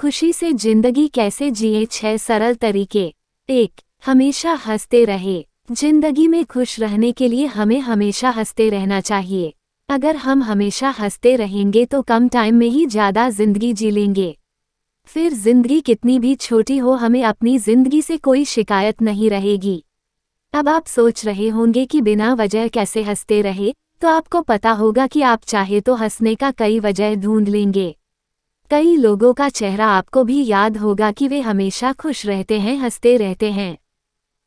खुशी से जिंदगी कैसे जिए 6 सरल तरीके। 1. हमेशा हंसते रहे। जिंदगी में खुश रहने के लिए हमें हमेशा हंसते रहना चाहिए। अगर हम हमेशा हंसते रहेंगे तो कम टाइम में ही ज़्यादा जिंदगी जी लेंगे। फिर जिंदगी कितनी भी छोटी हो, हमें अपनी जिंदगी से कोई शिकायत नहीं रहेगी। अब आप सोच रहे होंगे कि बिना वजह कैसे हंसते रहे, तो आपको पता होगा कि आप चाहे तो हंसने का कई वजह ढूंढ लेंगे। कई लोगों का चेहरा आपको भी याद होगा कि वे हमेशा खुश रहते हैं, हंसते रहते हैं।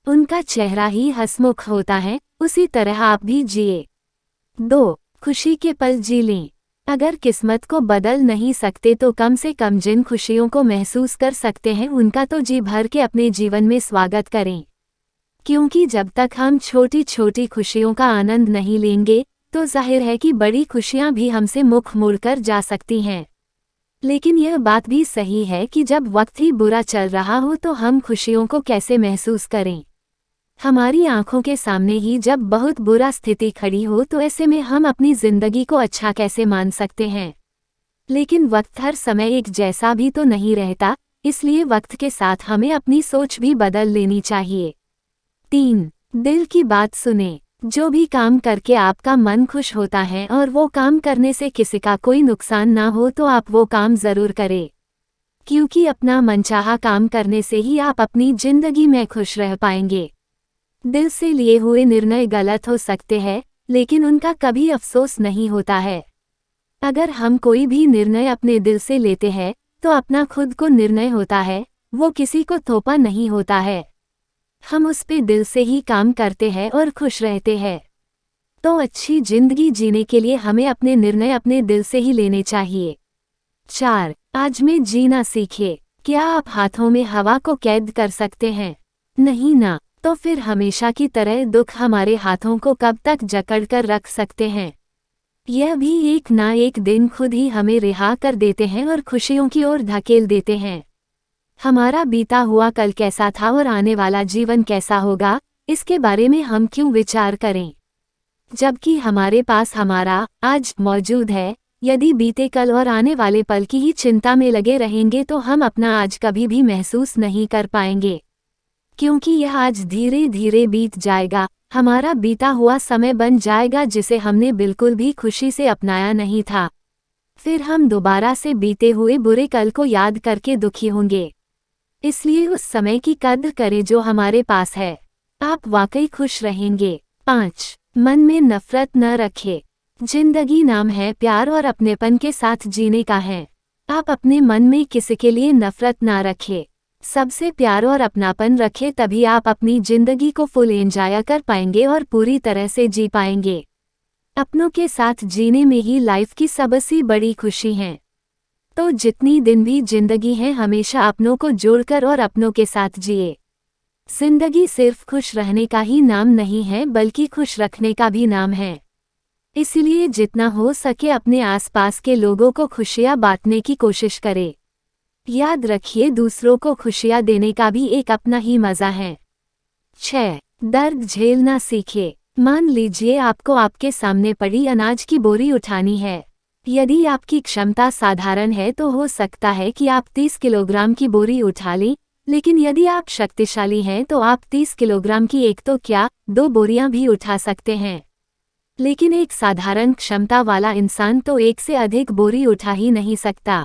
उनका चेहरा ही हंसमुख होता है, उसी तरह आप भी जिए। 2. खुशी के पल जी लें। अगर किस्मत को बदल नहीं सकते तो कम से कम जिन खुशियों को महसूस कर सकते हैं उनका तो जी भर के अपने जीवन में स्वागत करें। क्योंकि जब तक हम छोटी छोटी खुशियों का आनंद नहीं लेंगे तो जाहिर है कि बड़ी खुशियां भी हमसे मुख मोड़कर जा सकती हैं। लेकिन यह बात भी सही है कि जब वक्त ही बुरा चल रहा हो तो हम खुशियों को कैसे महसूस करें। हमारी आंखों के सामने ही जब बहुत बुरा स्थिति खड़ी हो तो ऐसे में हम अपनी जिंदगी को अच्छा कैसे मान सकते हैं। लेकिन वक्त हर समय एक जैसा भी तो नहीं रहता, इसलिए वक्त के साथ हमें अपनी सोच भी बदल लेनी चाहिए। 3. दिल की बात सुने। जो भी काम करके आपका मन खुश होता है और वो काम करने से किसी का कोई नुकसान ना हो तो आप वो काम ज़रूर करें। क्योंकि अपना मनचाहा काम करने से ही आप अपनी जिंदगी में खुश रह पाएंगे। दिल से लिए हुए निर्णय गलत हो सकते हैं, लेकिन उनका कभी अफसोस नहीं होता है। अगर हम कोई भी निर्णय अपने दिल से लेते हैं तो अपना खुद को निर्णय होता है, वो किसी को थोपा नहीं होता है। हम उस पे दिल से ही काम करते हैं और खुश रहते हैं। तो अच्छी जिंदगी जीने के लिए हमें अपने निर्णय अपने दिल से ही लेने चाहिए। 4. आज में जीना सीखे। क्या आप हाथों में हवा को कैद कर सकते हैं? नहीं ना, तो फिर हमेशा की तरह दुख हमारे हाथों को कब तक जकड़ कर रख सकते हैं। यह भी एक ना एक दिन खुद ही हमें रिहा कर देते हैं और खुशियों की ओर धकेल देते हैं। हमारा बीता हुआ कल कैसा था और आने वाला जीवन कैसा होगा, इसके बारे में हम क्यों विचार करें, जबकि हमारे पास हमारा आज मौजूद है। यदि बीते कल और आने वाले पल की ही चिंता में लगे रहेंगे तो हम अपना आज कभी भी महसूस नहीं कर पाएंगे, क्योंकि यह आज धीरे धीरे बीत जाएगा, हमारा बीता हुआ समय बन जाएगा जिसे हमने बिल्कुल भी खुशी से अपनाया नहीं था। फिर हम दोबारा से बीते हुए बुरे कल को याद करके दुखी होंगे। इसलिए उस समय की कद्र करें जो हमारे पास है, आप वाकई खुश रहेंगे। 5. मन में नफरत न रखें। जिंदगी नाम है प्यार और अपनेपन के साथ जीने का है। आप अपने मन में किसी के लिए नफरत ना रखें, सबसे प्यार और अपनापन रखें, तभी आप अपनी जिंदगी को फुल एंजॉय कर पाएंगे और पूरी तरह से जी पाएंगे। अपनों के साथ जीने में ही लाइफ की सबसे बड़ी खुशी है। तो जितनी दिन भी जिंदगी है हमेशा अपनों को जोड़कर और अपनों के साथ जिए। जिंदगी सिर्फ खुश रहने का ही नाम नहीं है बल्कि खुश रखने का भी नाम है। इसलिए जितना हो सके अपने आसपास के लोगों को खुशियां बांटने की कोशिश करें। याद रखिए, दूसरों को खुशियां देने का भी एक अपना ही मजा है। 6. दर्द झेलना सीखे। मान लीजिए आपको आपके सामने पड़ी अनाज की बोरी उठानी है। यदि आपकी क्षमता साधारण है तो हो सकता है कि आप 30 किलोग्राम की बोरी उठा लें, लेकिन यदि आप शक्तिशाली हैं तो आप 30 किलोग्राम की एक तो क्या 2 बोरियां भी उठा सकते हैं। लेकिन एक साधारण क्षमता वाला इंसान तो एक से अधिक बोरी उठा ही नहीं सकता।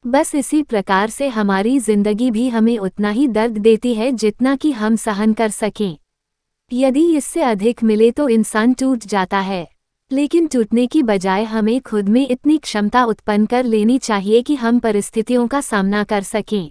बस इसी प्रकार से हमारी जिंदगी भी हमें उतना ही दर्द देती है जितना कि हम सहन कर सकें। यदि इससे अधिक मिले तो इंसान टूट जाता है, लेकिन टूटने की बजाय हमें खुद में इतनी क्षमता उत्पन्न कर लेनी चाहिए कि हम परिस्थितियों का सामना कर सकें।